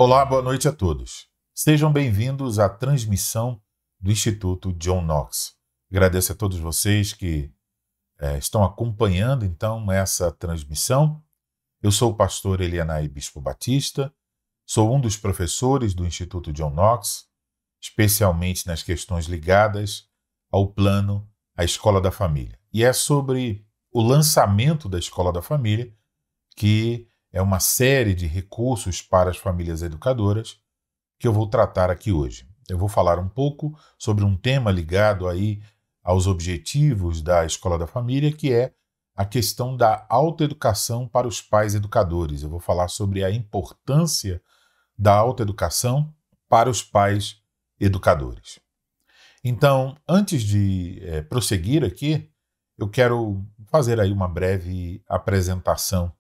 Olá, boa noite a todos. Sejam bem-vindos à transmissão do Instituto John Knox. Agradeço a todos vocês que estão acompanhando, então, essa transmissão. Eu sou o pastor Elianai Bispo Batista, sou um dos professores do Instituto John Knox, especialmente nas questões ligadas ao plano, à Escola da Família. E é sobre o lançamento da Escola da Família, que é uma série de recursos para as famílias educadoras, que eu vou tratar aqui hoje. Eu vou falar um pouco sobre um tema ligado aí aos objetivos da Escola da Família, que é a questão da autoeducação para os pais educadores. Eu vou falar sobre a importância da autoeducação para os pais educadores. Então, antes de prosseguir aqui, eu quero fazer aí uma breve apresentação,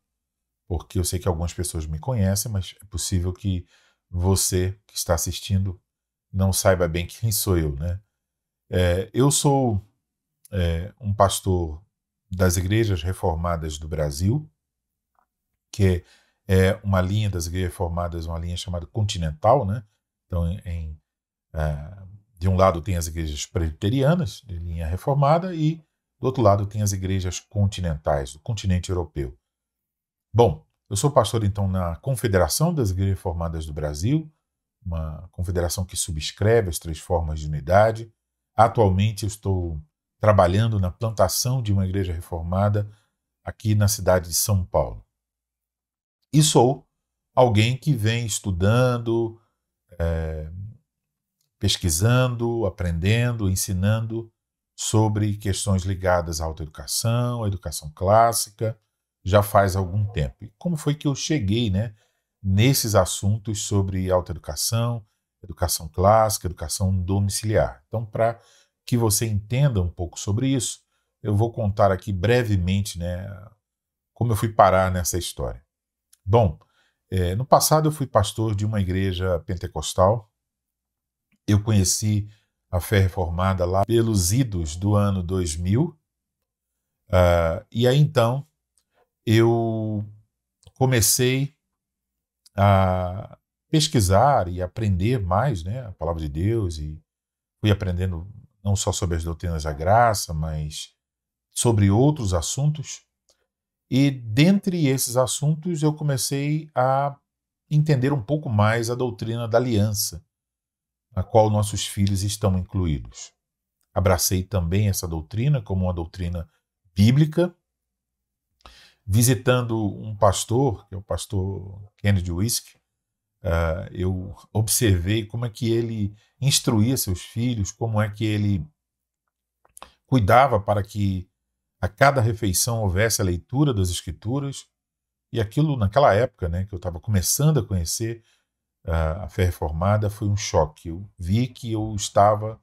porque eu sei que algumas pessoas me conhecem, mas é possível que você que está assistindo não saiba bem quem sou eu, né? Eu sou um pastor das Igrejas Reformadas do Brasil, que é uma linha das Igrejas Reformadas, uma linha chamada Continental, né? Então, de um lado tem as igrejas presbiterianas, de linha reformada, e do outro lado tem as igrejas continentais, do continente europeu. Bom, eu sou pastor, então, na Confederação das Igrejas Reformadas do Brasil, uma confederação que subscreve as 3 formas de unidade. Atualmente eu estou trabalhando na plantação de uma igreja reformada aqui na cidade de São Paulo. E sou alguém que vem estudando, pesquisando, aprendendo, ensinando sobre questões ligadas à autoeducação, à educação clássica, já faz algum tempo. E como foi que eu cheguei, nesses assuntos sobre autoeducação, educação clássica, educação domiciliar? Então, para que você entenda um pouco sobre isso, eu vou contar aqui brevemente, como eu fui parar nessa história. Bom, no passado eu fui pastor de uma igreja pentecostal. Eu conheci a fé reformada lá pelos idos do ano 2000. E aí, então, eu comecei a pesquisar e aprender mais, a palavra de Deus, e fui aprendendo não só sobre as doutrinas da graça, mas sobre outros assuntos. E dentre esses assuntos eu comecei a entender um pouco mais a doutrina da aliança, na qual nossos filhos estão incluídos. Abracei também essa doutrina como uma doutrina bíblica, visitando um pastor, que é o pastor Kennedy Wuest. Eu observei como é que ele instruía seus filhos, como é que ele cuidava para que a cada refeição houvesse a leitura das Escrituras. E aquilo, naquela época, que eu estava começando a conhecer a fé reformada, foi um choque. Eu vi que eu estava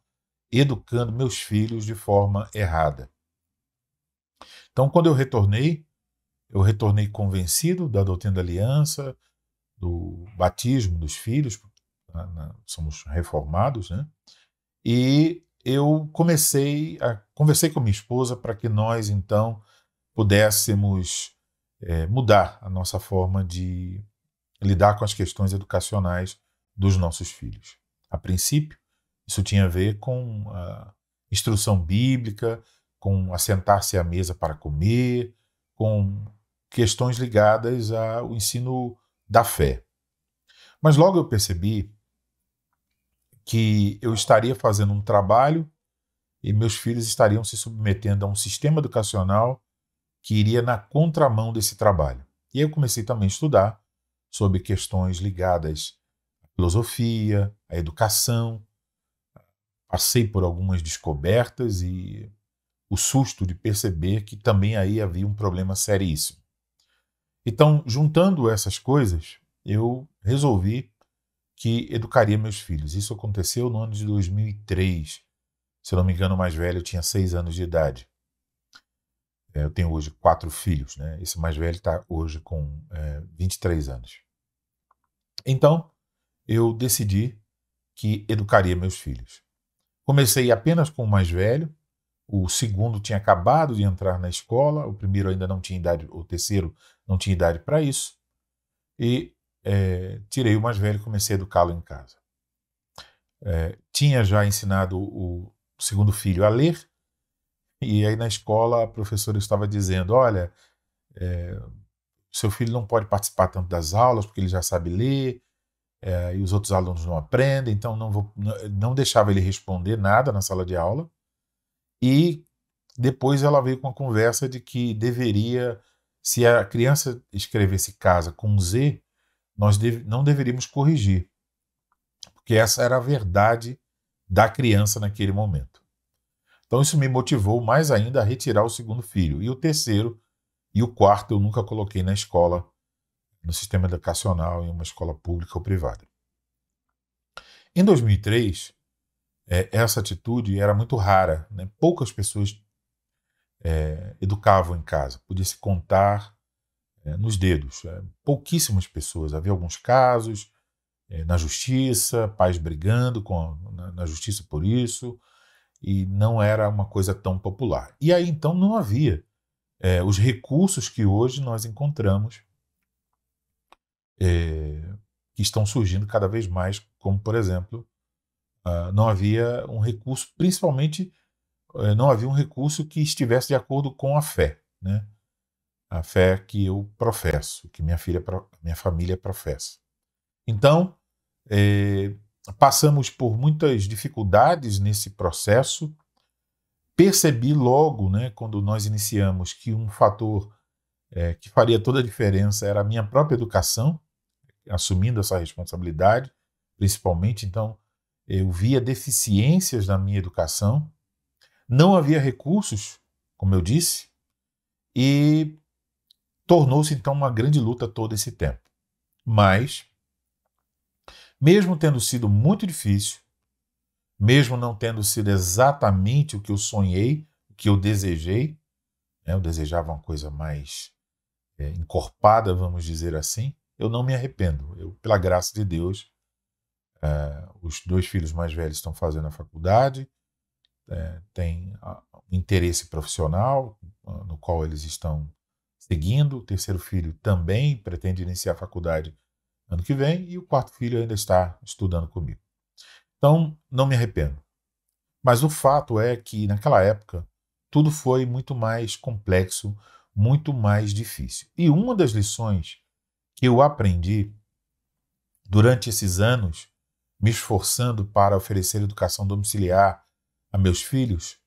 educando meus filhos de forma errada. Então, quando eu retornei convencido da doutrina da aliança, do batismo dos filhos, somos reformados, e eu conversei com minha esposa para que nós, então, pudéssemos mudar a nossa forma de lidar com as questões educacionais dos nossos filhos. A princípio, isso tinha a ver com a instrução bíblica, com assentar-se à mesa para comer, com questões ligadas ao ensino da fé. Mas logo eu percebi que eu estaria fazendo um trabalho e meus filhos estariam se submetendo a um sistema educacional que iria na contramão desse trabalho. E aí eu comecei também a estudar sobre questões ligadas à filosofia, à educação. Passei por algumas descobertas e o susto de perceber que também aí havia um problema seríssimo. Então, juntando essas coisas, eu resolvi que educaria meus filhos. Isso aconteceu no ano de 2003. Se eu não me engano, o mais velho tinha 6 anos de idade. Eu tenho hoje 4 filhos, Esse mais velho está hoje com 23 anos. Então, eu decidi que educaria meus filhos. Comecei apenas com o mais velho. O segundo tinha acabado de entrar na escola, o primeiro ainda não tinha idade, o terceiro não tinha idade para isso. E tirei o mais velho e comecei a educá-lo em casa. Tinha já ensinado o segundo filho a ler, e aí na escola a professora estava dizendo, olha, seu filho não pode participar tanto das aulas porque ele já sabe ler, e os outros alunos não aprendem, então não deixava ele responder nada na sala de aula. E depois ela veio com a conversa de que deveria, se a criança escrevesse casa com Z, nós não deveríamos corrigir, porque essa era a verdade da criança naquele momento. Então isso me motivou mais ainda a retirar o segundo filho. E o terceiro e o quarto eu nunca coloquei na escola, no sistema educacional, em uma escola pública ou privada. Em 2003, essa atitude era muito rara, né? Poucas pessoas educavam em casa, podia se contar nos dedos. Pouquíssimas pessoas, havia alguns casos na justiça, pais brigando na justiça por isso, e não era uma coisa tão popular. E aí então não havia os recursos que hoje nós encontramos, que estão surgindo cada vez mais, como por exemplo, não havia um recurso, principalmente não havia um recurso que estivesse de acordo com a fé, né? A fé que eu professo, que minha família professa. Então, passamos por muitas dificuldades nesse processo. Percebi logo, né, quando nós iniciamos, que um fator que faria toda a diferença era a minha própria educação, assumindo essa responsabilidade, principalmente. Então, eu via deficiências na minha educação, não havia recursos, como eu disse, e tornou-se então uma grande luta todo esse tempo. Mas, mesmo tendo sido muito difícil, mesmo não tendo sido exatamente o que eu sonhei, o que eu desejei, né, eu desejava uma coisa mais encorpada, vamos dizer assim, eu não me arrependo. Eu, pela graça de Deus, os 2 filhos mais velhos estão fazendo a faculdade, têm um interesse profissional no qual eles estão seguindo. O terceiro filho também pretende iniciar a faculdade ano que vem, e o quarto filho ainda está estudando comigo. Então, não me arrependo. Mas o fato é que, naquela época, tudo foi muito mais complexo, muito mais difícil. E uma das lições que eu aprendi durante esses anos, me esforçando para oferecer educação domiciliar a meus filhos,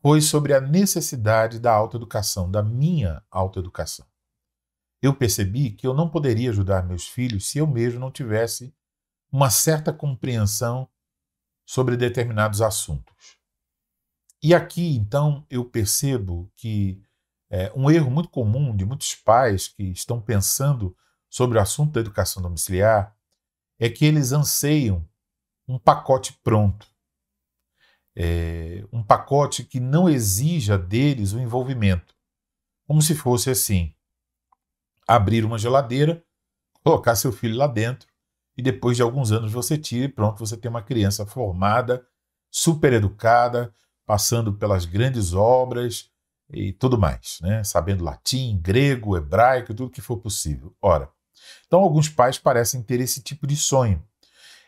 foi sobre a necessidade da autoeducação, da minha autoeducação. Eu percebi que eu não poderia ajudar meus filhos se eu mesmo não tivesse uma certa compreensão sobre determinados assuntos. E aqui, então, eu percebo que um erro muito comum de muitos pais que estão pensando sobre o assunto da educação domiciliar é que eles anseiam um pacote pronto, um pacote que não exija deles o envolvimento, como se fosse assim, abrir uma geladeira, colocar seu filho lá dentro e depois de alguns anos você tira e pronto, você tem uma criança formada, super educada, passando pelas grandes obras e tudo mais, né? Sabendo latim, grego, hebraico, tudo que for possível. Ora, então alguns pais parecem ter esse tipo de sonho.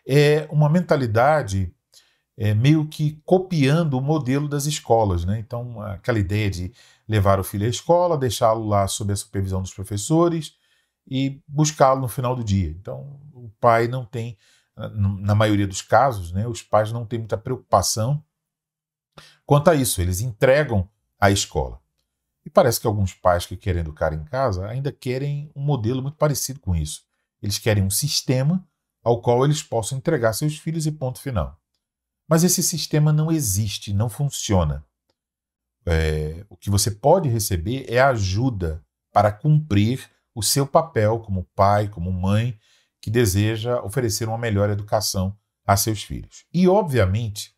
É uma mentalidade meio que copiando o modelo das escolas, né? Então, aquela ideia de levar o filho à escola, deixá-lo lá sob a supervisão dos professores e buscá-lo no final do dia. Então, o pai não tem, na maioria dos casos, né, os pais não têm muita preocupação quanto a isso. Eles entregam à escola. E parece que alguns pais que querem educar em casa ainda querem um modelo muito parecido com isso. Eles querem um sistema ao qual eles possam entregar seus filhos e ponto final. Mas esse sistema não existe, não funciona. O que você pode receber é ajuda para cumprir o seu papel como pai, como mãe, que deseja oferecer uma melhor educação a seus filhos. E, obviamente,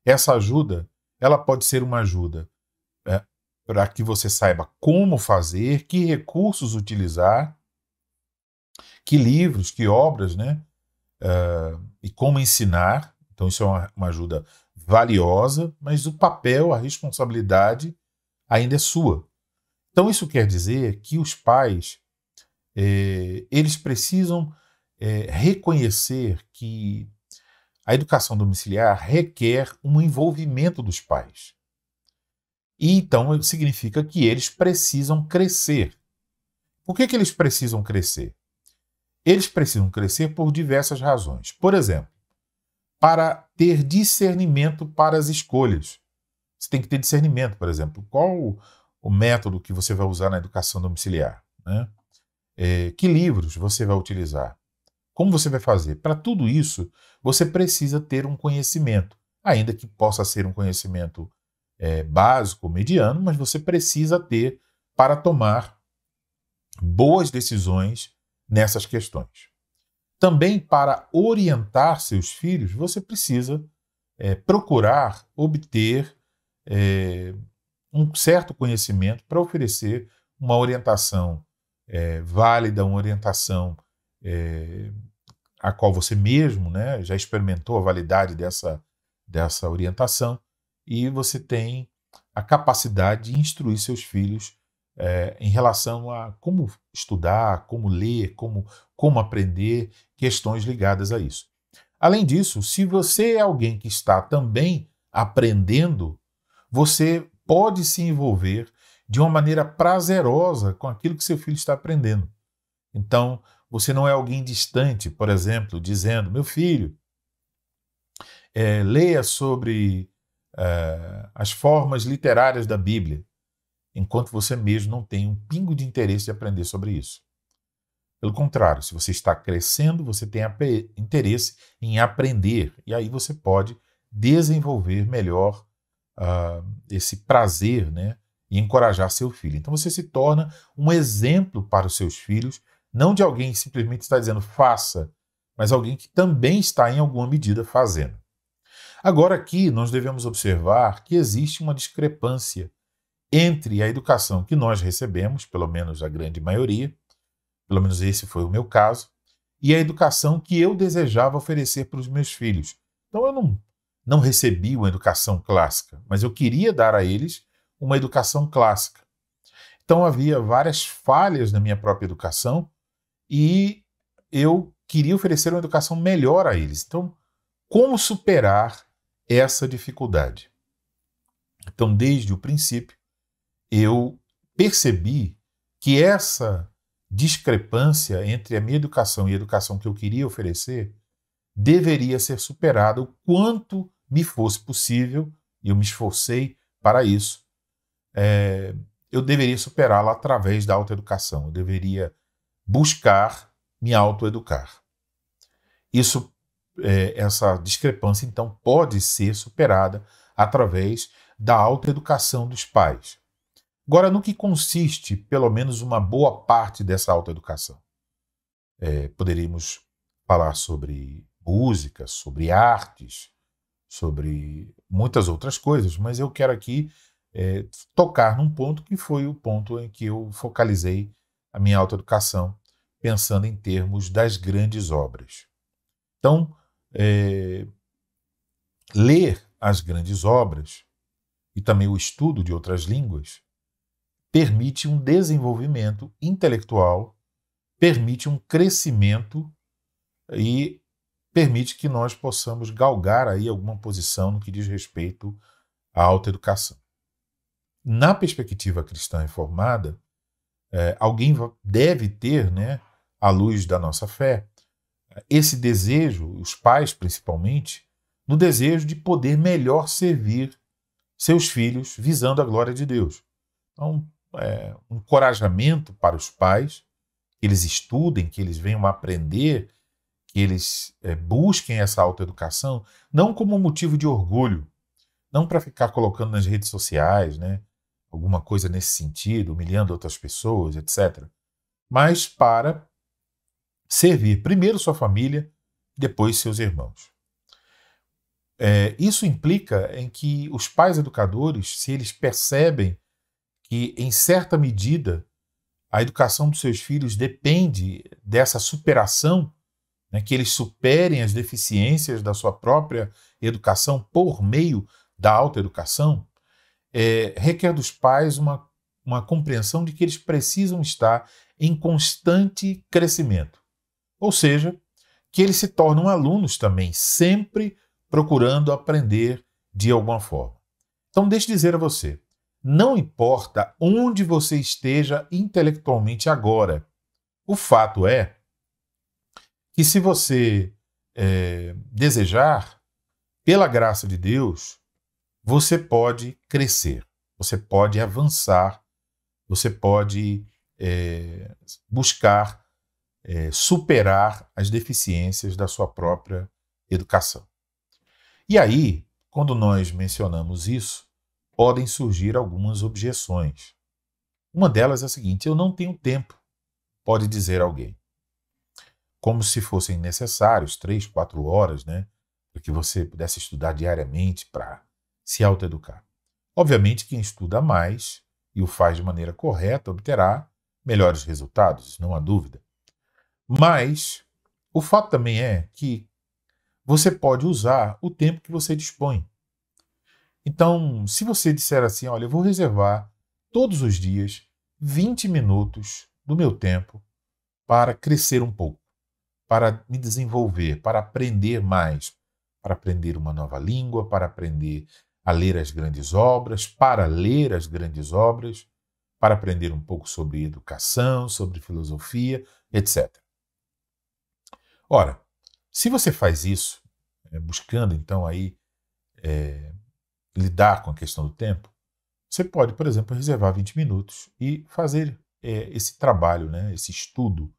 essa ajuda ela pode ser uma ajuda para que você saiba como fazer, que recursos utilizar, que livros, que obras, né? E como ensinar. Então isso é uma ajuda valiosa, mas o papel, a responsabilidade ainda é sua. Então isso quer dizer que os pais eles precisam reconhecer que a educação domiciliar requer um envolvimento dos pais. E então significa que eles precisam crescer. Por que eles precisam crescer? Eles precisam crescer por diversas razões. Por exemplo, para ter discernimento para as escolhas. Você tem que ter discernimento, por exemplo. Qual o método que você vai usar na educação domiciliar? Né? Que livros você vai utilizar? Como você vai fazer? Para tudo isso, você precisa ter um conhecimento, ainda que possa ser um conhecimento básico, mediano, mas você precisa ter para tomar boas decisões nessas questões. Também para orientar seus filhos, você precisa procurar obter um certo conhecimento para oferecer uma orientação válida, uma orientação a qual você mesmo, né, já experimentou a validade dessa orientação, e você tem a capacidade de instruir seus filhos em relação a como estudar, como ler, como aprender, questões ligadas a isso. Além disso, se você é alguém que está também aprendendo, você pode se envolver de uma maneira prazerosa com aquilo que seu filho está aprendendo. Então, você não é alguém distante, por exemplo, dizendo: meu filho, leia sobre as formas literárias da Bíblia, enquanto você mesmo não tem um pingo de interesse de aprender sobre isso. Pelo contrário, se você está crescendo, você tem interesse em aprender, e aí você pode desenvolver melhor esse prazer, né, e encorajar seu filho. Então você se torna um exemplo para os seus filhos, não de alguém que simplesmente está dizendo faça, mas alguém que também está em alguma medida fazendo. Agora aqui nós devemos observar que existe uma discrepância entre a educação que nós recebemos, pelo menos a grande maioria, pelo menos esse foi o meu caso, e a educação que eu desejava oferecer para os meus filhos. Então eu não recebi uma educação clássica, mas eu queria dar a eles uma educação clássica. Então havia várias falhas na minha própria educação e eu queria oferecer uma educação melhor a eles. Então, como superar essa dificuldade? Então, desde o princípio, eu percebi que essa discrepância entre a minha educação e a educação que eu queria oferecer deveria ser superada o quanto me fosse possível, e eu me esforcei para isso. Eu deveria superá-la através da autoeducação, eu deveria buscar me autoeducar. Essa discrepância, então, pode ser superada através da autoeducação dos pais. Agora, no que consiste, pelo menos, uma boa parte dessa autoeducação? Poderíamos falar sobre música, sobre artes, sobre muitas outras coisas, mas eu quero aqui tocar num ponto que foi o ponto em que eu focalizei a minha autoeducação, pensando em termos das grandes obras. Então, ler as grandes obras e também o estudo de outras línguas permite um desenvolvimento intelectual, permite um crescimento e permite que nós possamos galgar aí alguma posição no que diz respeito à autoeducação. Na perspectiva cristã reformada, alguém deve ter, né, à luz da nossa fé, esse desejo, os pais principalmente, no desejo de poder melhor servir seus filhos visando a glória de Deus. Então, um encorajamento para os pais, que eles estudem, que eles venham a aprender, que eles busquem essa autoeducação, não como motivo de orgulho, não para ficar colocando nas redes sociais, né, alguma coisa nesse sentido, humilhando outras pessoas, etc., mas para servir primeiro sua família, depois seus irmãos. Isso implica em que os pais educadores, se eles percebem que, em certa medida, a educação dos seus filhos depende dessa superação, né, que eles superem as deficiências da sua própria educação por meio da autoeducação, requer dos pais uma compreensão de que eles precisam estar em constante crescimento. Ou seja, que eles se tornam alunos também, sempre procurando aprender de alguma forma. Então, deixe eu dizer a você, não importa onde você esteja intelectualmente agora, o fato é que se você desejar, pela graça de Deus, você pode crescer, você pode avançar, você pode buscar superar as deficiências da sua própria educação. E aí, quando nós mencionamos isso, podem surgir algumas objeções. Uma delas é a seguinte: eu não tenho tempo, pode dizer alguém. Como se fossem necessários 3, 4 horas, né, para que você pudesse estudar diariamente para se autoeducar. Obviamente, quem estuda mais e o faz de maneira correta obterá melhores resultados, não há dúvida. Mas o fato também é que você pode usar o tempo que você dispõe. Então, se você disser assim, olha, eu vou reservar todos os dias 20 minutos do meu tempo para crescer um pouco, para me desenvolver, para aprender mais, para aprender uma nova língua, para aprender a ler as grandes obras, para ler as grandes obras, para aprender um pouco sobre educação, sobre filosofia, etc. Ora, se você faz isso, buscando então aí lidar com a questão do tempo, você pode, por exemplo, reservar 20 minutos e fazer esse trabalho, né, esse estudo,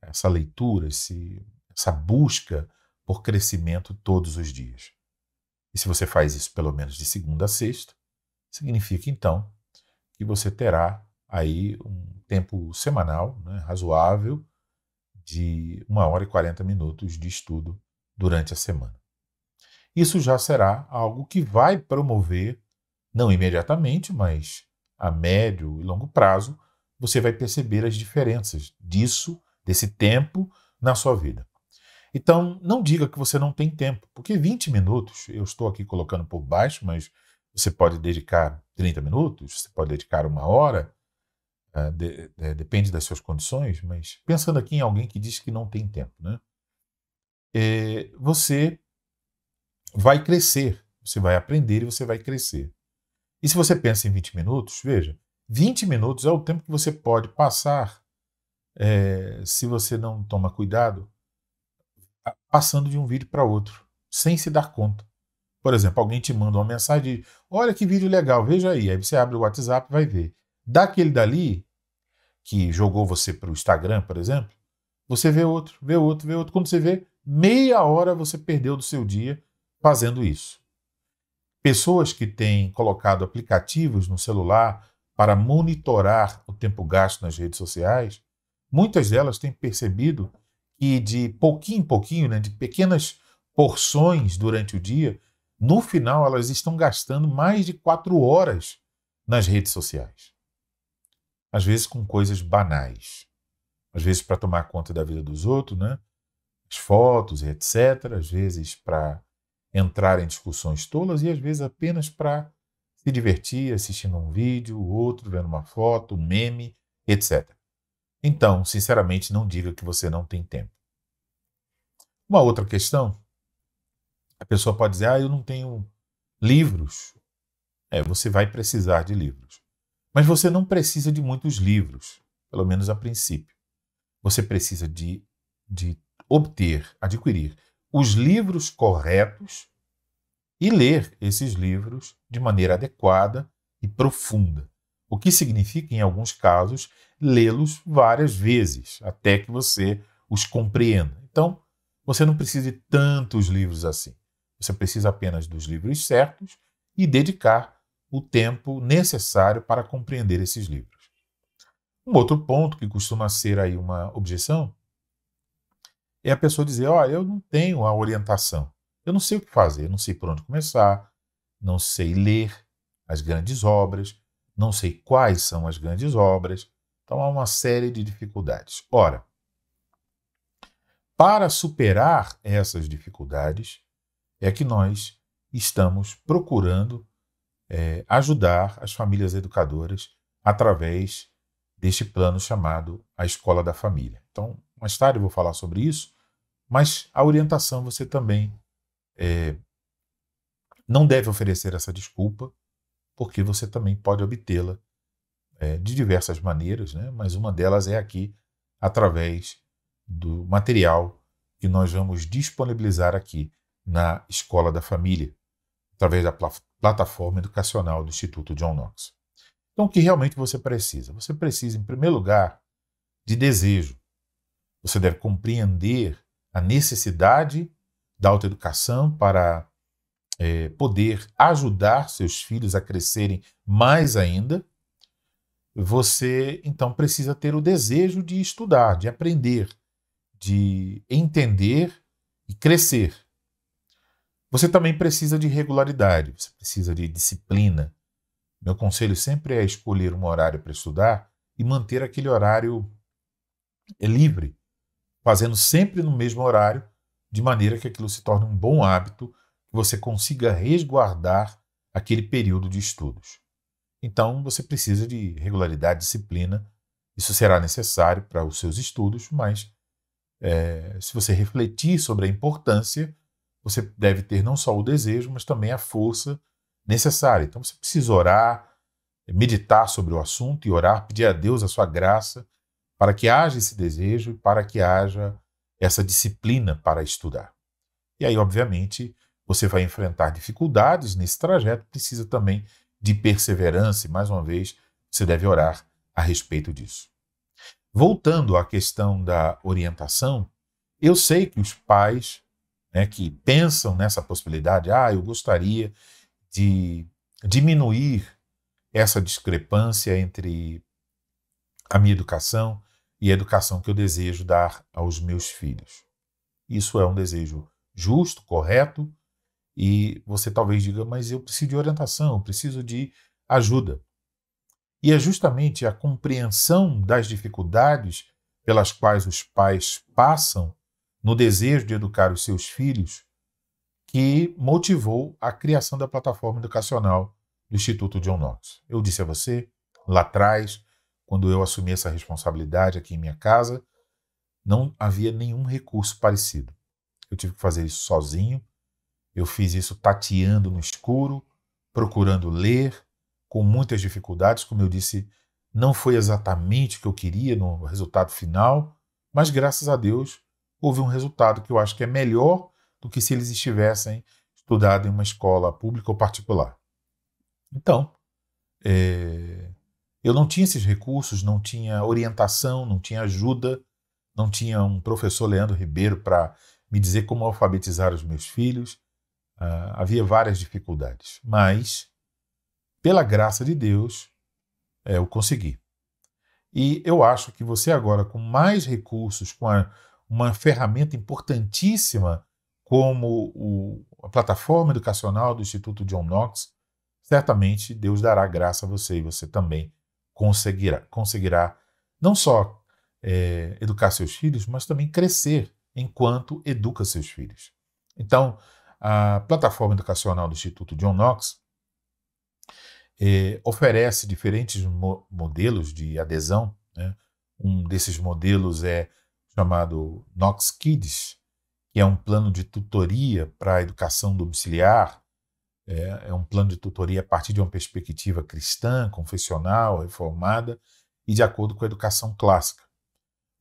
essa leitura, essa busca por crescimento todos os dias. E se você faz isso pelo menos de segunda a sexta, significa então que você terá aí um tempo semanal, né, razoável, de 1 hora e 40 minutos de estudo durante a semana. Isso já será algo que vai promover, não imediatamente, mas a médio e longo prazo, você vai perceber as diferenças desse tempo na sua vida. Então, não diga que você não tem tempo, porque 20 minutos, eu estou aqui colocando por baixo, mas você pode dedicar 30 minutos, você pode dedicar 1 hora, depende das suas condições, mas pensando aqui em alguém que diz que não tem tempo, né? Você vai crescer, você vai aprender e você vai crescer. E se você pensa em 20 minutos, veja, 20 minutos é o tempo que você pode passar, se você não toma cuidado, passando de um vídeo para outro, sem se dar conta. Por exemplo, alguém te manda uma mensagem de olha que vídeo legal, veja aí. Aí você abre o WhatsApp e vai ver. Daquele dali, que jogou você para o Instagram, por exemplo, você vê outro, vê outro, vê outro. Quando você vê, meia hora você perdeu do seu dia fazendo isso. Pessoas que têm colocado aplicativos no celular para monitorar o tempo gasto nas redes sociais, muitas delas têm percebido que de pouquinho em pouquinho, né, de pequenas porções durante o dia, no final elas estão gastando mais de 4 horas nas redes sociais. Às vezes com coisas banais. Às vezes para tomar conta da vida dos outros, né? As fotos, etc. Às vezes para entrar em discussões tolas e às vezes apenas para se divertir assistindo um vídeo, outro vendo uma foto, um meme, etc. Então, sinceramente, não diga que você não tem tempo. Uma outra questão, a pessoa pode dizer, eu não tenho livros. Você vai precisar de livros. Mas você não precisa de muitos livros, pelo menos a princípio. Você precisa de adquirir os livros corretos e ler esses livros de maneira adequada e profunda. O que significa, em alguns casos, lê-los várias vezes, até que você os compreenda. Então, você não precisa de tantos livros assim. Você precisa apenas dos livros certos e dedicar o tempo necessário para compreender esses livros. Um outro ponto que costuma ser aí uma objeção é a pessoa dizer, eu não tenho a orientação, eu não sei o que fazer, eu não sei por onde começar, não sei ler as grandes obras, não sei quais são as grandes obras, então há uma série de dificuldades. Ora, para superar essas dificuldades é que nós estamos procurando ajudar as famílias educadoras através deste plano chamado a Escola da Família. Então, mais tarde eu vou falar sobre isso, Mas a orientação você também não deve oferecer essa desculpa, porque você também pode obtê-la de diversas maneiras, né? Mas uma delas é aqui, através do material que nós vamos disponibilizar aqui na Escola da Família, através da plataforma educacional do Instituto John Knox. Então, o que realmente você precisa? Você precisa, em primeiro lugar, de desejo. Você deve compreender a necessidade da autoeducação para poder ajudar seus filhos a crescerem mais ainda. Você, então, precisa ter o desejo de estudar, de aprender, de entender e crescer. Você também precisa de regularidade, você precisa de disciplina. Meu conselho sempre é escolher um horário para estudar e manter aquele horário livre, fazendo sempre no mesmo horário, de maneira que aquilo se torne um bom hábito, que você consiga resguardar aquele período de estudos. Então, você precisa de regularidade, disciplina. Isso será necessário para os seus estudos, mas se você refletir sobre a importância, você deve ter não só o desejo, mas também a força necessária. Então, você precisa orar, meditar sobre o assunto e orar, pedir a Deus a sua graça para que haja esse desejo e para que haja essa disciplina para estudar. E aí, obviamente, você vai enfrentar dificuldades nesse trajeto, precisa também de perseverança e, mais uma vez, você deve orar a respeito disso. Voltando à questão da orientação, eu sei que os pais que pensam nessa possibilidade, eu gostaria de diminuir essa discrepância entre a minha educação e a educação que eu desejo dar aos meus filhos. Isso é um desejo justo, correto, e você talvez diga, mas eu preciso de orientação, eu preciso de ajuda. E é justamente a compreensão das dificuldades pelas quais os pais passam no desejo de educar os seus filhos que motivou a criação da plataforma educacional do Instituto John Knox. Eu disse a você, lá atrás, quando eu assumi essa responsabilidade aqui em minha casa, não havia nenhum recurso parecido. Eu tive que fazer isso sozinho, eu fiz isso tateando no escuro, procurando ler, com muitas dificuldades, como eu disse, não foi exatamente o que eu queria no resultado final, mas graças a Deus houve um resultado que eu acho que é melhor do que se eles estivessem estudado em uma escola pública ou particular. Então, eu não tinha esses recursos, não tinha orientação, não tinha ajuda, não tinha um professor Leandro Ribeiro para me dizer como alfabetizar os meus filhos. Havia várias dificuldades, mas, pela graça de Deus, eu consegui. E eu acho que você agora, com mais recursos, com uma ferramenta importantíssima como a plataforma educacional do Instituto John Knox, certamente Deus dará graça a você e você também conseguirá não só educar seus filhos, mas também crescer enquanto educa seus filhos. Então, a plataforma educacional do Instituto John Knox oferece diferentes modelos de adesão, né? Um desses modelos é chamado Knox Kids, que é um plano de tutoria para a educação domiciliar. É um plano de tutoria a partir de uma perspectiva cristã, confessional, reformada e de acordo com a educação clássica.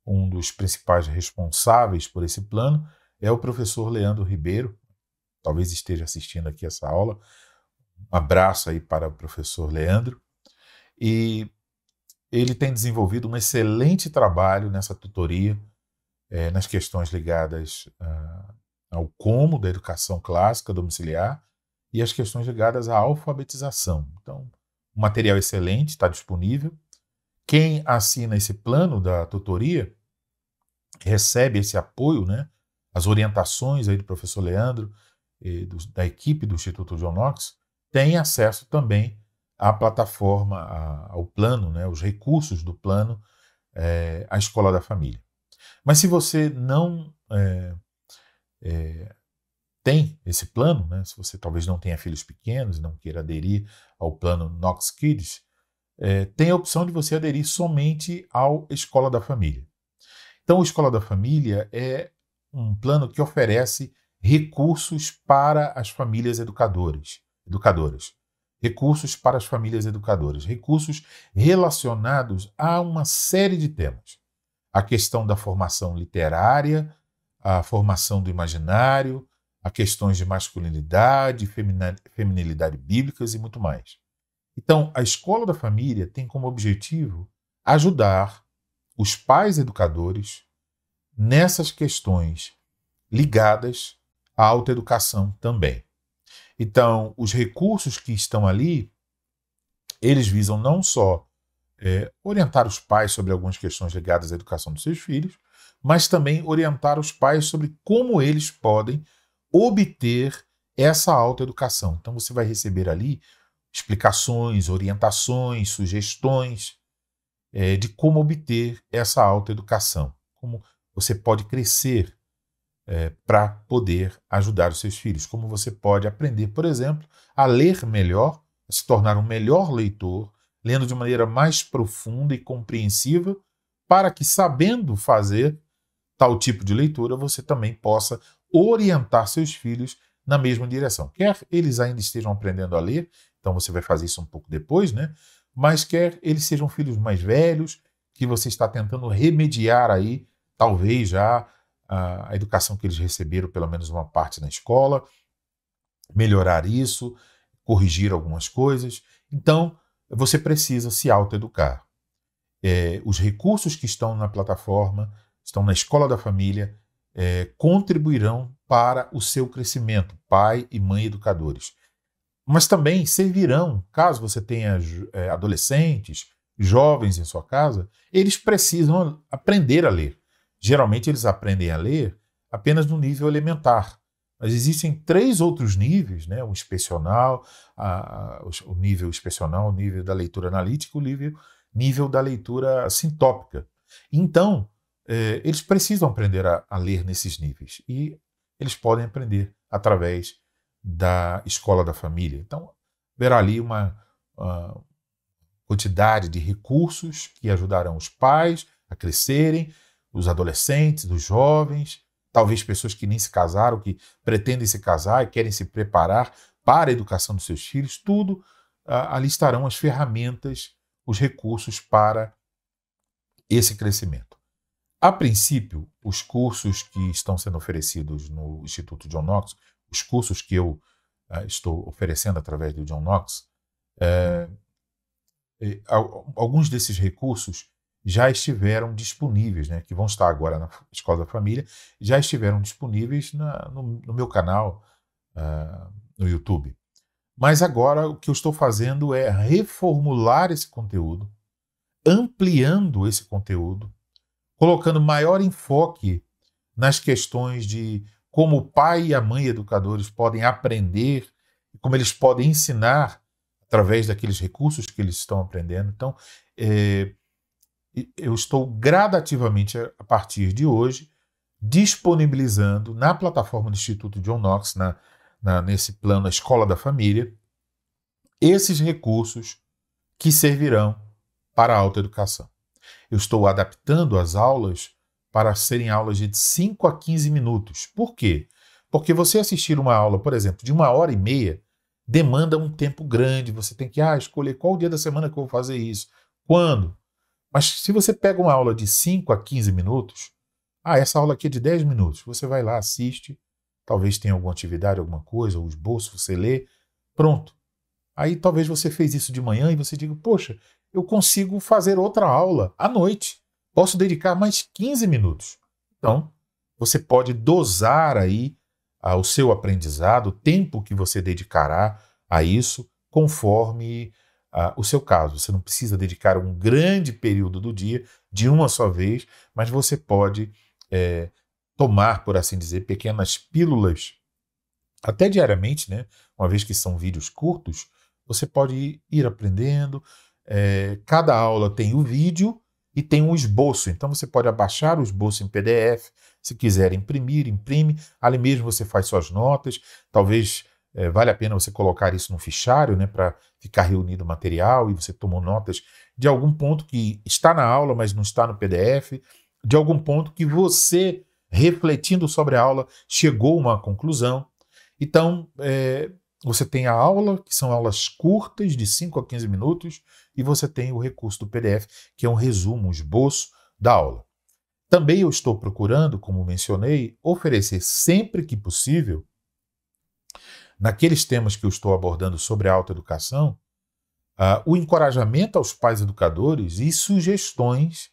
Um dos principais responsáveis por esse plano é o professor Leandro Ribeiro, talvez esteja assistindo aqui essa aula. Um abraço aí para o professor Leandro. E ele tem desenvolvido um excelente trabalho nessa tutoria, nas questões ligadas ao como da educação clássica domiciliar e as questões ligadas à alfabetização. Então, o material excelente está disponível. Quem assina esse plano da tutoria recebe esse apoio, né? As orientações aí do professor Leandro e da equipe do Instituto John Knox, tem acesso também à plataforma, ao plano, né? Os recursos do plano, a Escola da Família. Mas se você não tem esse plano, né? Se você talvez não tenha filhos pequenos e não queira aderir ao plano Knox Kids, tem a opção de você aderir somente ao Escola da Família. Então, o Escola da Família é um plano que oferece recursos para as famílias educadoras. Recursos para as famílias educadoras. Recursos relacionados a uma série de temas. A questão da formação literária, a formação do imaginário, a questões de masculinidade, feminilidade bíblicas e muito mais. Então, a Escola da Família tem como objetivo ajudar os pais educadores nessas questões ligadas à autoeducação também. Então, os recursos que estão ali, eles visam não só orientar os pais sobre algumas questões ligadas à educação dos seus filhos, mas também orientar os pais sobre como eles podem obter essa autoeducação. Então, você vai receber ali explicações, orientações, sugestões de como obter essa autoeducação, como você pode crescer para poder ajudar os seus filhos, como você pode aprender, por exemplo, a ler melhor, a se tornar um melhor leitor, lendo de maneira mais profunda e compreensiva, para que, sabendo fazer tal tipo de leitura, você também possa orientar seus filhos na mesma direção. Quer eles ainda estejam aprendendo a ler, então você vai fazer isso um pouco depois, né? Mas quer eles sejam filhos mais velhos, que você está tentando remediar aí, talvez já a educação que eles receberam, pelo menos uma parte na escola, melhorar isso, corrigir algumas coisas. Então, você precisa se autoeducar. Os recursos que estão na plataforma, estão na Escola da Família, contribuirão para o seu crescimento, pai e mãe educadores. Mas também servirão, caso você tenha adolescentes, jovens em sua casa, eles precisam aprender a ler. Geralmente eles aprendem a ler apenas no nível elementar. Mas existem 3 outros níveis, né? O inspecional, o nível inspecional, o nível da leitura analítica, o nível da leitura sintópica. Então, eles precisam aprender a ler nesses níveis. E eles podem aprender através da Escola da Família. Então, haverá ali uma quantidade de recursos que ajudarão os pais a crescerem, os adolescentes, os jovens, talvez pessoas que nem se casaram, que pretendem se casar e querem se preparar para a educação dos seus filhos, tudo ali estarão as ferramentas, os recursos para esse crescimento. A princípio, os cursos que estão sendo oferecidos no Instituto John Knox, os cursos que eu estou oferecendo através do John Knox, alguns desses recursos já estiveram disponíveis, né, que vão estar agora na Escola da Família, já estiveram disponíveis no meu canal no YouTube. Mas agora o que eu estou fazendo é reformular esse conteúdo, ampliando esse conteúdo, colocando maior enfoque nas questões de como o pai e a mãe educadores podem aprender, como eles podem ensinar através daqueles recursos que eles estão aprendendo. Então, eu estou gradativamente, a partir de hoje, disponibilizando na plataforma do Instituto John Knox, nesse plano a Escola da Família, esses recursos que servirão para a autoeducação. Eu estou adaptando as aulas para serem aulas de 5 a 15 minutos. Por quê? Porque você assistir uma aula, por exemplo, de 1h30, demanda um tempo grande. Você tem que escolher qual dia da semana que eu vou fazer isso. Quando? Mas se você pega uma aula de 5 a 15 minutos, essa aula aqui é de 10 minutos, você vai lá, assiste, talvez tenha alguma atividade, alguma coisa, o esboço, você lê, pronto. Aí talvez você fez isso de manhã e você diga, poxa, eu consigo fazer outra aula à noite, posso dedicar mais 15 minutos. Então, você pode dosar aí o seu aprendizado, o tempo que você dedicará a isso, conforme o seu caso. Você não precisa dedicar um grande período do dia de uma só vez, mas você pode tomar, por assim dizer, pequenas pílulas, até diariamente, né? Uma vez que são vídeos curtos, você pode ir aprendendo. Cada aula tem o vídeo e tem um esboço. Então você pode abaixar o esboço em PDF, se quiser imprimir, imprime. Ali mesmo você faz suas notas. Talvez vale a pena você colocar isso no fichário, né, para ficar reunido o material e você tomou notas de algum ponto que está na aula, mas não está no PDF, de algum ponto que você refletindo sobre a aula, chegou a uma conclusão. Então, você tem a aula, que são aulas curtas, de 5 a 15 minutos, e você tem o recurso do PDF, que é um resumo, um esboço da aula. Também eu estou procurando, como mencionei, oferecer sempre que possível, naqueles temas que eu estou abordando sobre a autoeducação, o encorajamento aos pais educadores e sugestões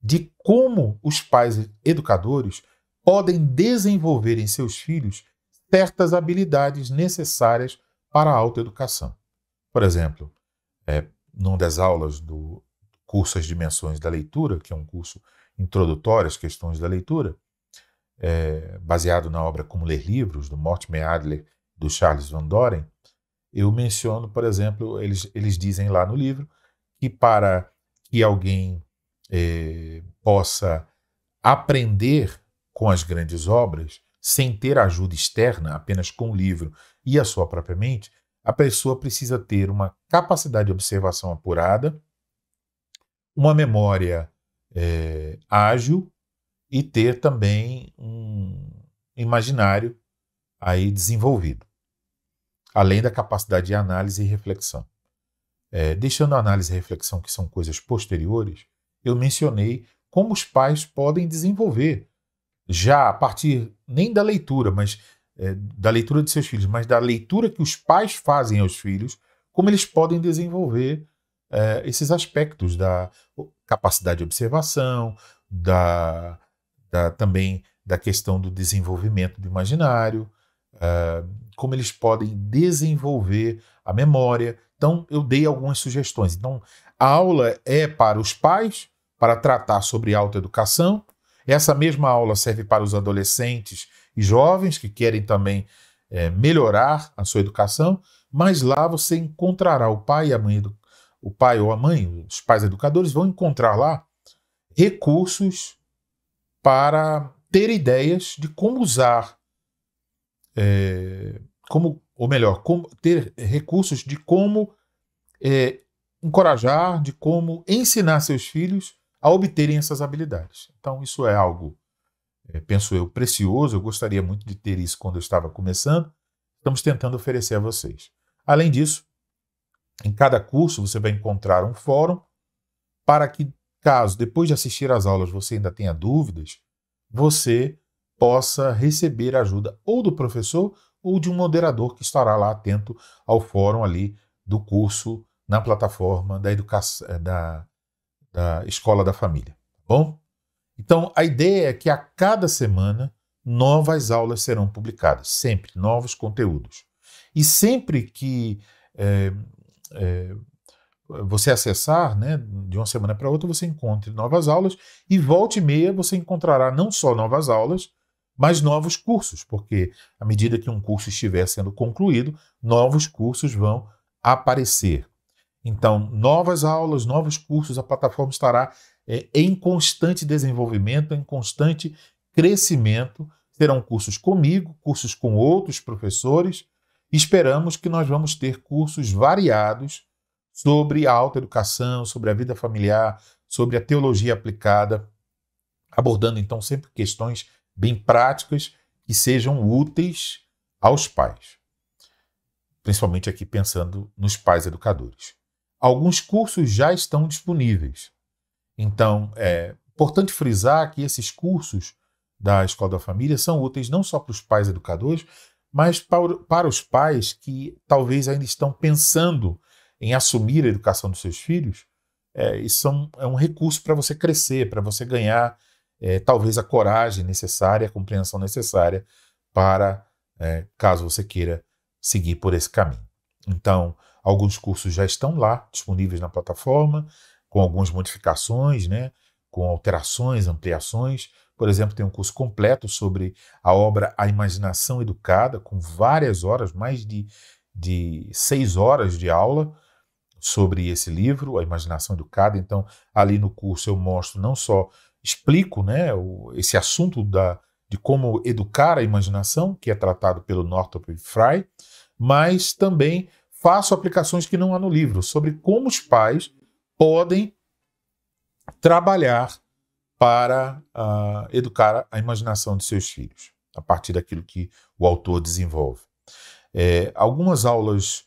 de como os pais educadores podem desenvolver em seus filhos certas habilidades necessárias para a autoeducação. Por exemplo, numa das aulas do curso As Dimensões da Leitura, que é um curso introdutório às questões da leitura, baseado na obra Como Ler Livros, do Mortimer Adler, do Charles Van Doren, eu menciono, por exemplo, eles dizem lá no livro que para que alguém possa aprender com as grandes obras, sem ter ajuda externa, apenas com o livro e a sua própria mente, a pessoa precisa ter uma capacidade de observação apurada, uma memória ágil e ter também um imaginário aí desenvolvido, além da capacidade de análise e reflexão. Deixando a análise e reflexão, que são coisas posteriores, eu mencionei como os pais podem desenvolver, já a partir nem da leitura, mas da leitura de seus filhos, mas da leitura que os pais fazem aos filhos, como eles podem desenvolver esses aspectos da capacidade de observação, também da questão do desenvolvimento do imaginário, como eles podem desenvolver a memória. Então, eu dei algumas sugestões. Então, a aula é para os pais, para tratar sobre autoeducação. Essa mesma aula serve para os adolescentes e jovens que querem também melhorar a sua educação, mas lá você encontrará o pai e a mãe, o pai ou a mãe, os pais educadores vão encontrar lá recursos para ter ideias de como usar, como ter recursos de como encorajar, de como ensinar seus filhos a obterem essas habilidades. Então, isso é algo, penso eu, precioso. Eu gostaria muito de ter isso quando eu estava começando. Estamos tentando oferecer a vocês. Além disso, em cada curso você vai encontrar um fórum para que, caso depois de assistir às aulas você ainda tenha dúvidas, você possa receber ajuda ou do professor ou de um moderador que estará lá atento ao fórum ali do curso na plataforma da educação, da Escola da Família. Tá bom? Então, a ideia é que a cada semana novas aulas serão publicadas, sempre novos conteúdos. E sempre que você acessar, né, de uma semana para outra, você encontre novas aulas e volta e meia você encontrará não só novas aulas, mas novos cursos, porque à medida que um curso estiver sendo concluído, novos cursos vão aparecer. Então, novas aulas, novos cursos, a plataforma estará em constante desenvolvimento, em constante crescimento. Serão cursos comigo, cursos com outros professores. Esperamos que nós vamos ter cursos variados sobre a autoeducação, sobre a vida familiar, sobre a teologia aplicada, abordando então sempre questões bem práticas que sejam úteis aos pais. Principalmente aqui pensando nos pais educadores. Alguns cursos já estão disponíveis. Então, é importante frisar que esses cursos da Escola da Família são úteis não só para os pais educadores, mas para os pais que talvez ainda estão pensando em assumir a educação dos seus filhos. Isso é um recurso para você crescer, para você ganhar talvez a coragem necessária, a compreensão necessária para, caso você queira seguir por esse caminho. Então, alguns cursos já estão lá, disponíveis na plataforma, com algumas modificações, né, com alterações, ampliações. Por exemplo, tem um curso completo sobre a obra A Imaginação Educada, com várias horas, mais de 6 horas de aula sobre esse livro, A Imaginação Educada. Então, ali no curso eu mostro, não só explico, né, esse assunto de como educar a imaginação, que é tratado pelo Northrop Frye, mas também faço aplicações que não há no livro, sobre como os pais podem trabalhar para educar a imaginação de seus filhos, a partir daquilo que o autor desenvolve. Algumas aulas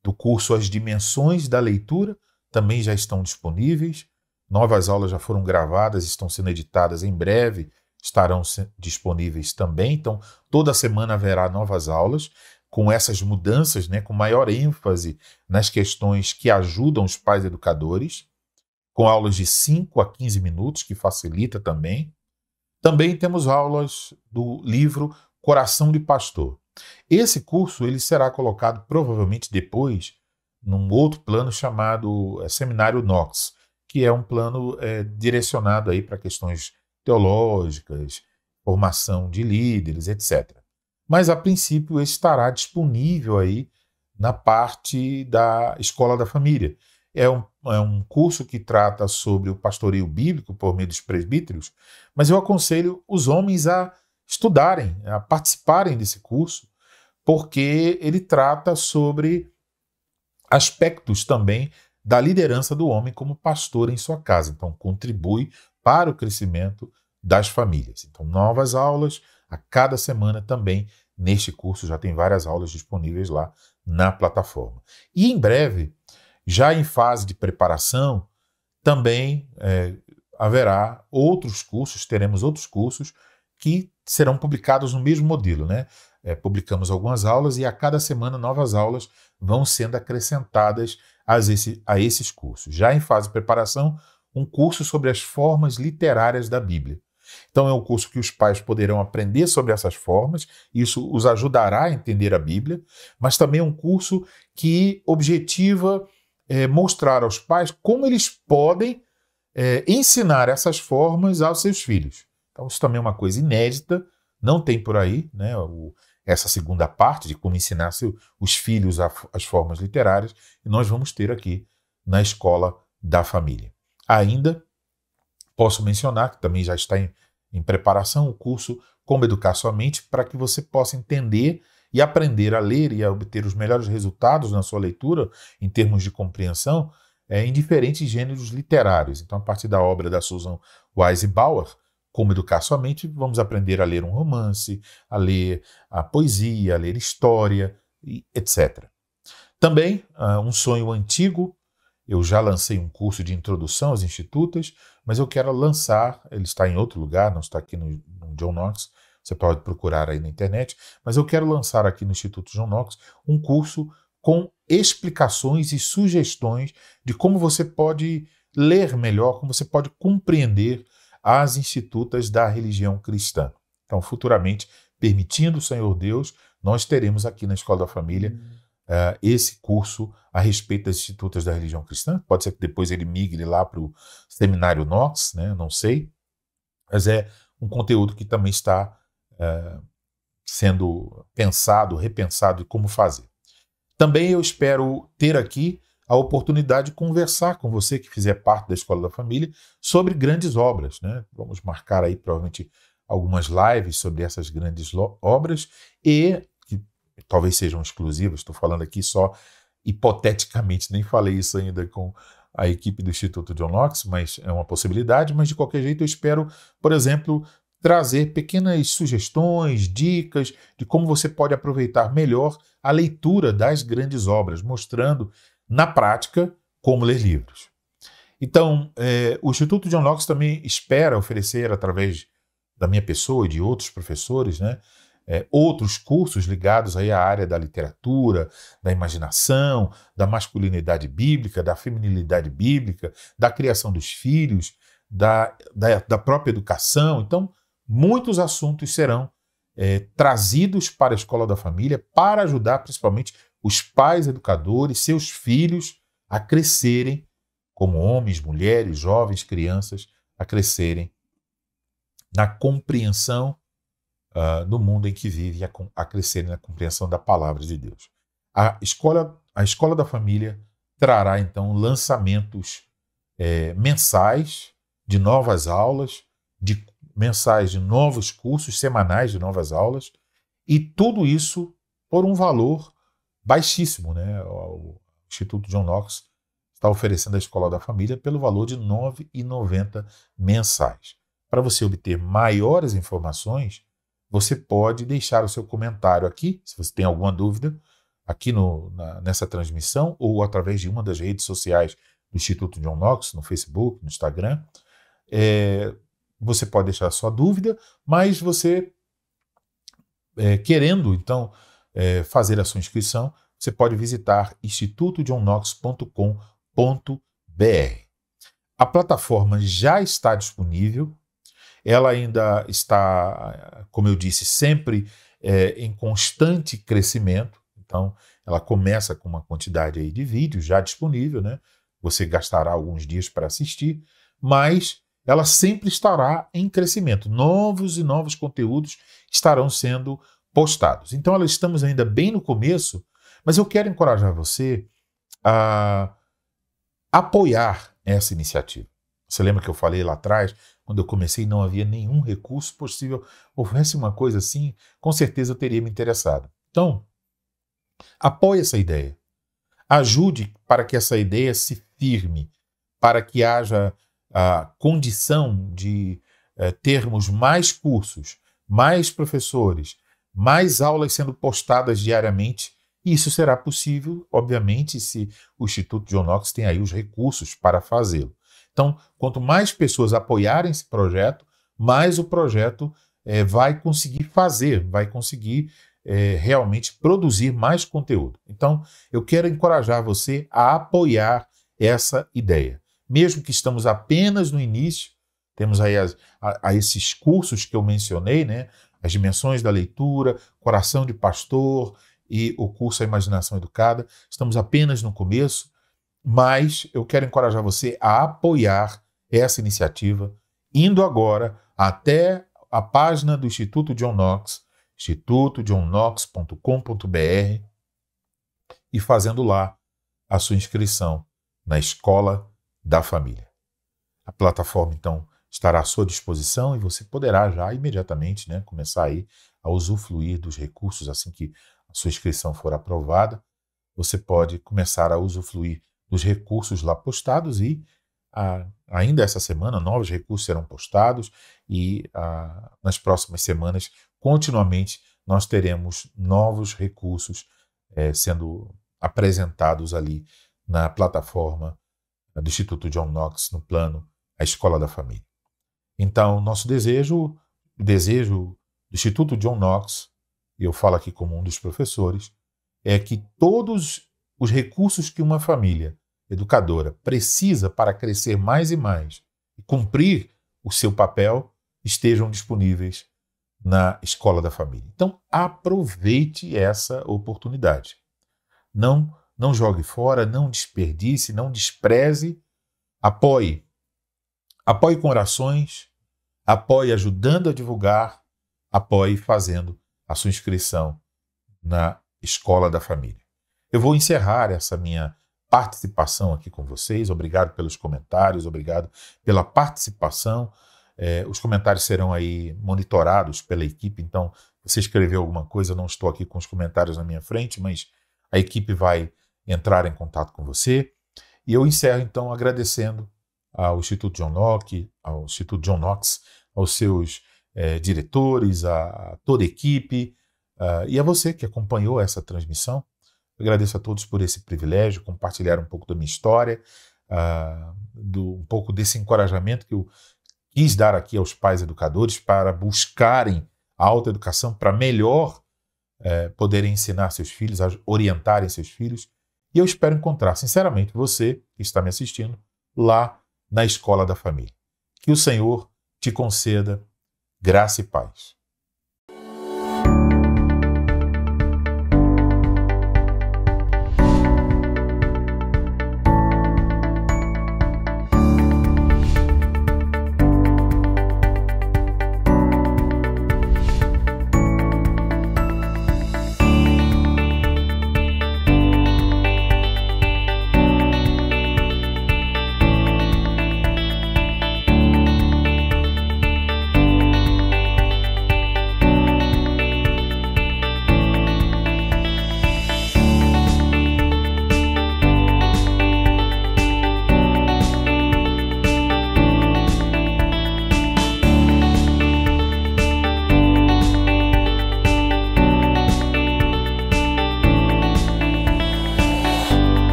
do curso As Dimensões da Leitura também já estão disponíveis. Novas aulas já foram gravadas, estão sendo editadas em breve, estarão disponíveis também. Então, toda semana haverá novas aulas com essas mudanças, né, com maior ênfase nas questões que ajudam os pais educadores, com aulas de 5 a 15 minutos, que facilita também. Também temos aulas do livro Coração de Pastor. Esse curso ele será colocado provavelmente depois num outro plano chamado Seminário Knox, que é um plano direcionado aí para questões teológicas, formação de líderes, etc. Mas, a princípio, esse estará disponível aí na parte da Escola da Família. É um curso que trata sobre o pastoreio bíblico por meio dos presbíteros, mas eu aconselho os homens a estudarem, a participarem desse curso, porque ele trata sobre aspectos também da liderança do homem como pastor em sua casa. Então, contribui para o crescimento das famílias. Então, novas aulas a cada semana também neste curso. Já tem várias aulas disponíveis lá na plataforma. E em breve, já em fase de preparação, também haverá outros cursos, teremos outros cursos que serão publicados no mesmo modelo, né? Publicamos algumas aulas e a cada semana novas aulas vão sendo acrescentadas a esses cursos. Já em fase de preparação, um curso sobre as formas literárias da Bíblia. Então é um curso que os pais poderão aprender sobre essas formas, isso os ajudará a entender a Bíblia, mas também é um curso que objetiva mostrar aos pais como eles podem ensinar essas formas aos seus filhos. Então isso também é uma coisa inédita, não tem por aí, né, essa segunda parte de como ensinar os filhos as formas literárias, e nós vamos ter aqui na Escola da Família. Ainda posso mencionar que também já está em preparação o curso Como Educar Sua Mente, para que você possa entender e aprender a ler e a obter os melhores resultados na sua leitura, em termos de compreensão, em diferentes gêneros literários. Então, a partir da obra da Susan Wise Bauer, Como Educar Sua Mente, vamos aprender a ler um romance, a ler a poesia, a ler história, etc. Também, um sonho antigo, eu já lancei um curso de introdução às institutas, mas eu quero lançar, ele está em outro lugar, não está aqui no John Knox, você pode procurar aí na internet, mas eu quero lançar aqui no Instituto John Knox um curso com explicações e sugestões de como você pode ler melhor, como você pode compreender as institutas da religião cristã. Então, futuramente, permitindo o Senhor Deus, nós teremos aqui na Escola da Família esse curso a respeito das institutas da religião cristã. Pode ser que depois ele migre lá para o Seminário Knox, né? Não sei, mas é um conteúdo que também está sendo pensado, repensado de como fazer. Também eu espero ter aqui a oportunidade de conversar com você que fizer parte da Escola da Família sobre grandes obras, né? Vamos marcar aí provavelmente algumas lives sobre essas grandes obras e que talvez sejam exclusivas, estou falando aqui só hipoteticamente, nem falei isso ainda com a equipe do Instituto John Knox, mas é uma possibilidade, mas de qualquer jeito eu espero, por exemplo, trazer pequenas sugestões, dicas de como você pode aproveitar melhor a leitura das grandes obras, mostrando na prática como ler livros. Então, o Instituto John Knox também espera oferecer, através da minha pessoa e de outros professores, né, outros cursos ligados aí à área da literatura, da imaginação, da masculinidade bíblica, da feminilidade bíblica, da criação dos filhos, da própria educação. Então, muitos assuntos serão trazidos para a Escola da Família para ajudar principalmente os pais educadores, seus filhos, a crescerem como homens, mulheres, jovens, crianças, a crescerem na compreensão do mundo em que vive, a crescerem na compreensão da palavra de Deus. A Escola da Família trará, então, lançamentos mensais de novas aulas, mensais de novos cursos, semanais de novas aulas, e tudo isso por um valor baixíssimo, né? O Instituto John Knox está oferecendo a Escola da Família pelo valor de R$ 9,90 mensais. para você obter maiores informações, você pode deixar o seu comentário aqui, se você tem alguma dúvida, aqui nessa transmissão ou através de uma das redes sociais do Instituto John Knox, no Facebook, no Instagram. Você pode deixar a sua dúvida, mas você, querendo, então, fazer a sua inscrição, você pode visitar institutojohnknox.com.br. A plataforma já está disponível, ela ainda está, como eu disse, sempre em constante crescimento. Então, ela começa com uma quantidade aí de vídeos já disponível, né? Você gastará alguns dias para assistir, mas ela sempre estará em crescimento. Novos e novos conteúdos estarão sendo postados. Então, estamos ainda bem no começo, mas eu quero encorajar você a apoiar essa iniciativa. Você lembra que eu falei lá atrás, quando eu comecei, não havia nenhum recurso possível. Houvesse uma coisa assim, com certeza eu teria me interessado. Então, apoie essa ideia. Ajude para que essa ideia se firme, para que haja a condição de termos mais cursos, mais professores, mais aulas sendo postadas diariamente. E isso será possível, obviamente, se o Instituto John Knox tem aí os recursos para fazê-lo. Então, quanto mais pessoas apoiarem esse projeto, mais o projeto vai conseguir fazer, vai conseguir realmente produzir mais conteúdo. Então, eu quero encorajar você a apoiar essa ideia. Mesmo que estamos apenas no início, temos aí esses cursos que eu mencionei, né? As dimensões da leitura, Coração de Pastor e o curso A Imaginação Educada. Estamos apenas no começo, mas eu quero encorajar você a apoiar essa iniciativa, indo agora até a página do Instituto John Knox, institutojohnknox.com.br, e fazendo lá a sua inscrição na Escola da Família. A plataforma, então, estará à sua disposição e você poderá já imediatamente, né, começar aí a usufruir dos recursos assim que a sua inscrição for aprovada. Você pode começar a usufruir dos recursos lá postados e ainda essa semana novos recursos serão postados e nas próximas semanas continuamente nós teremos novos recursos sendo apresentados ali na plataforma do Instituto John Knox, no plano A Escola da Família. Então, nosso desejo, o desejo do Instituto John Knox, e eu falo aqui como um dos professores, é que todos os recursos que uma família educadora precisa para crescer mais e mais e cumprir o seu papel estejam disponíveis na Escola da Família. Então, aproveite essa oportunidade. Não jogue fora, não desperdice, não despreze. Apoie. Apoie com orações, apoie ajudando a divulgar, apoie fazendo a sua inscrição na Escola da Família. Eu vou encerrar essa minha participação aqui com vocês. Obrigado pelos comentários, obrigado pela participação. Os comentários serão aí monitorados pela equipe, então você escreveu alguma coisa, eu não estou aqui com os comentários na minha frente, mas a equipe vai entrar em contato com você. E eu encerro então agradecendo ao Instituto John Knox, aos seus diretores, a toda a equipe e a você que acompanhou essa transmissão. Eu agradeço a todos por esse privilégio, compartilhar um pouco da minha história, um pouco desse encorajamento que eu quis dar aqui aos pais educadores para buscarem a autoeducação para melhor poderem ensinar seus filhos, orientarem seus filhos. E eu espero encontrar, sinceramente, você que está me assistindo lá na Escola da Família. Que o Senhor te conceda graça e paz.